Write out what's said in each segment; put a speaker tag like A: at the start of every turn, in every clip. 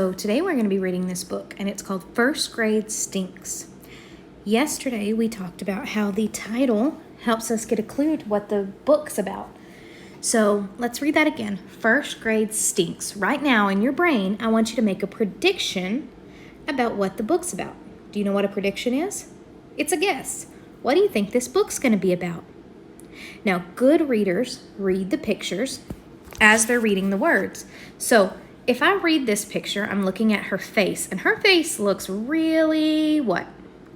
A: So today we're going to be reading this book, and it's called First Grade Stinks. Yesterday we talked about how the title helps us get a clue to what the book's about. So let's read that again. First Grade Stinks. Right now in your brain, I want you to make a prediction about what the book's about. Do you know what a prediction is? It's a guess. What do you think this book's going to be about? Now, good readers read the pictures as they're reading the words. So if I read this picture, I'm looking at her face, and her face looks really,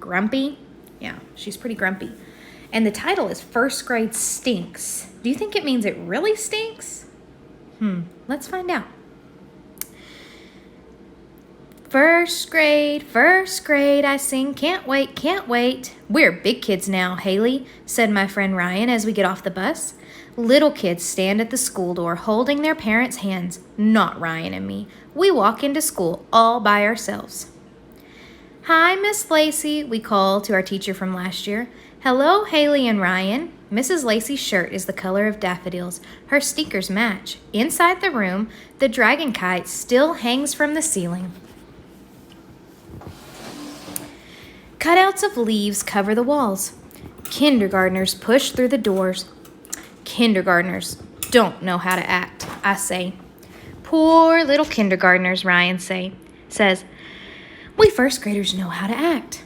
A: grumpy? Yeah, she's pretty grumpy. And the title is First Grade Stinks. Do you think it means it really stinks? Let's find out. First grade, I sing, can't wait, can't wait. We're big kids now, Haley, said my friend Ryan as we get off the bus. Little kids stand at the school door holding their parents' hands, not Ryan and me. We walk into school all by ourselves. Hi, Miss Lacey, we call to our teacher from last year. Hello, Haley and Ryan. Mrs. Lacey's shirt is the color of daffodils. Her sneakers match. Inside the room, the dragon kite still hangs from the ceiling. Cutouts of leaves cover the walls. Kindergartners push through the doors. Kindergartners don't know how to act, I say. Poor little kindergartners, Ryan says. We first graders know how to act.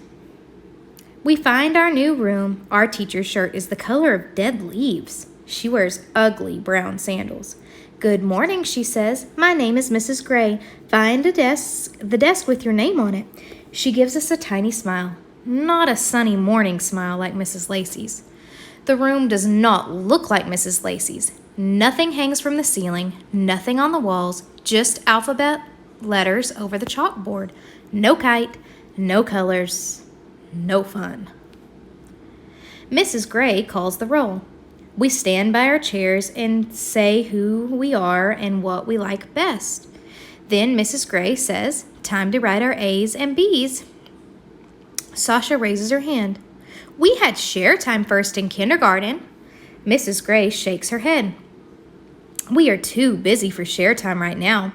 A: We find our new room. Our teacher's shirt is the color of dead leaves. She wears ugly brown sandals. Good morning, she says. My name is Mrs. Gray. Find the desk with your name on it. She gives us a tiny smile. Not a sunny morning smile like Mrs. Lacey's. The room does not look like Mrs. Lacey's. Nothing hangs from the ceiling, nothing on the walls, just alphabet letters over the chalkboard. No kite, no colors, no fun. Mrs. Gray calls the roll. We stand by our chairs and say who we are and what we like best. Then Mrs. Gray says, time to write our A's and B's. Sasha raises her hand. We had share time first in kindergarten. Mrs. Gray shakes her head. We are too busy for share time right now.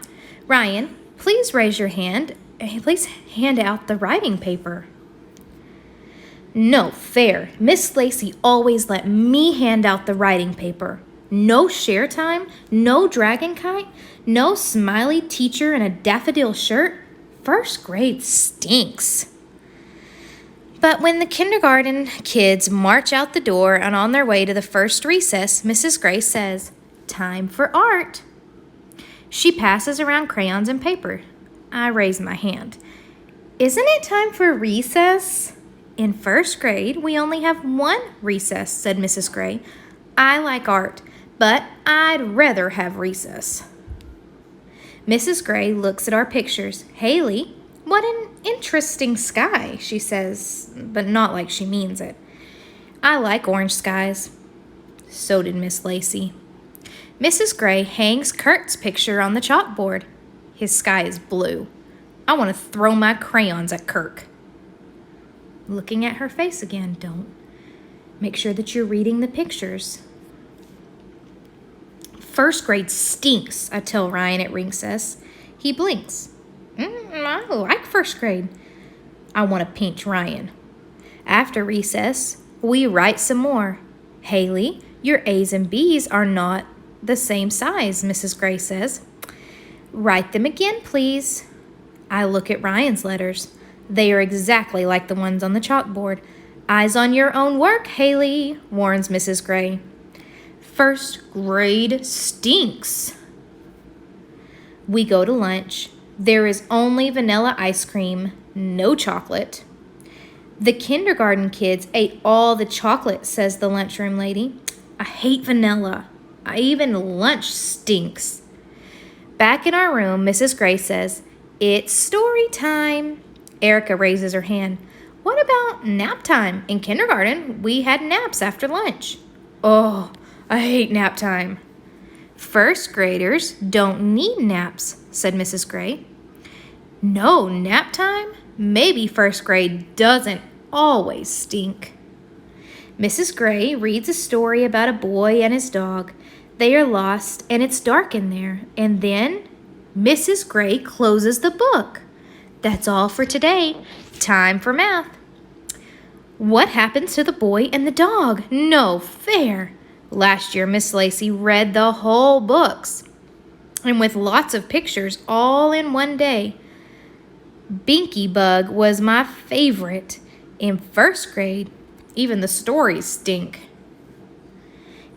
A: Ryan, please raise your hand. Please hand out the writing paper. No fair. Miss Lacey always let me hand out the writing paper. No share time, no dragon kite, no smiley teacher in a daffodil shirt. First grade stinks. But when the kindergarten kids march out the door and on their way to the first recess, Mrs. Gray says, time for art. She passes around crayons and paper. I raise my hand. Isn't it time for recess? In first grade, we only have one recess, said Mrs. Gray. I like art, but I'd rather have recess. Mrs. Gray looks at our pictures. Haley, what an interesting sky, she says, but not like she means it. I like orange skies. So did Miss Lacey. Mrs. Gray hangs Kurt's picture on the chalkboard. His sky is blue. I want to throw my crayons at Kirk. Looking at her face again, don't. Make sure that you're reading the pictures. First grade stinks, I tell Ryan at recess. He blinks. I like first grade. I want to pinch Ryan. After recess, we write some more. Haley, your A's and B's are not the same size, Mrs. Gray says. Write them again, please. I look at Ryan's letters. They are exactly like the ones on the chalkboard. Eyes on your own work, Haley, warns Mrs. Gray. First grade stinks. We go to lunch. There is only vanilla ice cream, no chocolate. The kindergarten kids ate all the chocolate, says the lunchroom lady. I hate vanilla. Even lunch stinks. Back in our room, Mrs. Gray says, it's story time. Erica raises her hand. What about nap time? In kindergarten, we had naps after lunch. Oh, I hate nap time. First graders don't need naps, said Mrs. Gray. No nap time? Maybe first grade doesn't always stink. Mrs. Gray reads a story about a boy and his dog. They are lost and it's dark in there. And then Mrs. Gray closes the book. That's all for today. Time for math. What happens to the boy and the dog? No fair. Last year, Miss Lacey read the whole books, and with lots of pictures all in one day. Binky Bug was my favorite. In first grade, even the stories stink.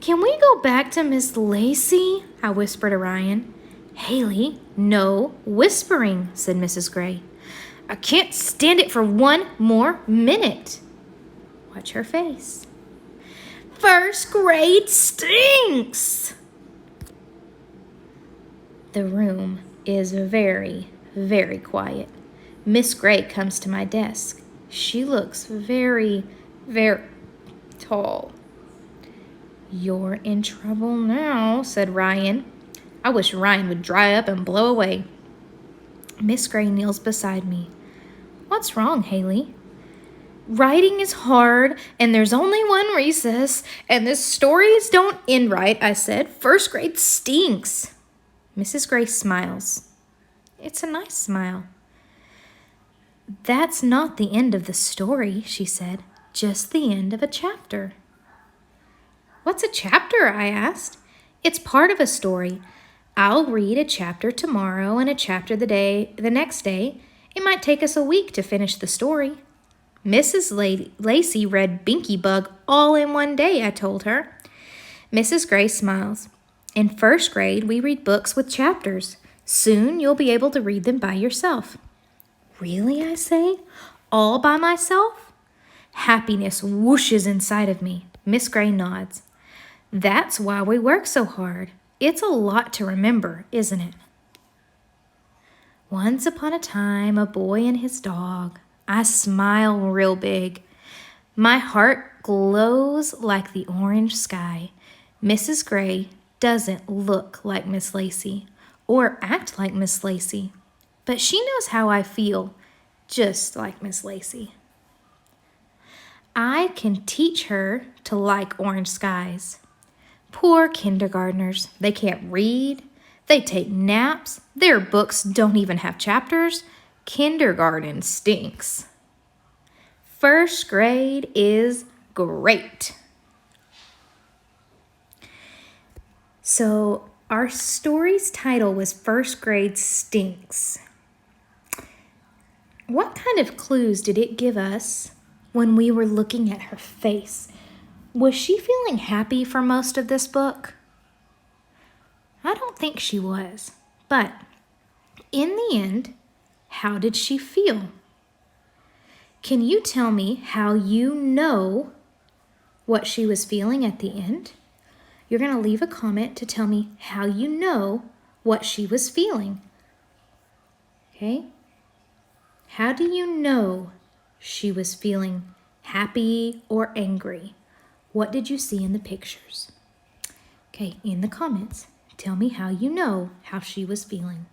A: Can we go back to Miss Lacey? I whispered to Ryan. Haley, no whispering, said Mrs. Gray. I can't stand it for one more minute. Watch her face. First grade stinks. The room is very, very quiet. Miss Gray comes to my desk. She looks very, very tall. You're in trouble now, said Ryan. I wish Ryan would dry up and blow away. Miss Gray kneels beside me. What's wrong, Haley? Writing is hard, and there's only one recess, and the stories don't end right, I said. First grade stinks. Mrs. Gray smiles. It's a nice smile. That's not the end of the story, she said. Just the end of a chapter. What's a chapter? I asked. It's part of a story. I'll read a chapter tomorrow and a chapter the next day. It might take us a week to finish the story. Mrs. Lacey read Binky Bug all in one day, I told her. Mrs. Gray smiles. In first grade, we read books with chapters. Soon you'll be able to read them by yourself. Really, I say? All by myself? Happiness whooshes inside of me. Miss Gray nods. That's why we work so hard. It's a lot to remember, isn't it? Once upon a time, a boy and his dog. I smile real big. My heart glows like the orange sky. Mrs. Gray doesn't look like Miss Lacey or act like Miss Lacey, but she knows how I feel, just like Miss Lacey. I can teach her to like orange skies. Poor kindergartners, they can't read, they take naps, their books don't even have chapters. Kindergarten stinks. First grade is great. So our story's title was First Grade Stinks. What kind of clues did it give us when we were looking at her face? Was she feeling happy for most of this book? I don't think she was, but in the end, how did she feel? Can you tell me how you know what she was feeling at the end? You're going to leave a comment to tell me how you know what she was feeling. Okay? How do you know she was feeling happy or angry? What did you see in the pictures? Okay, in the comments, tell me how you know how she was feeling.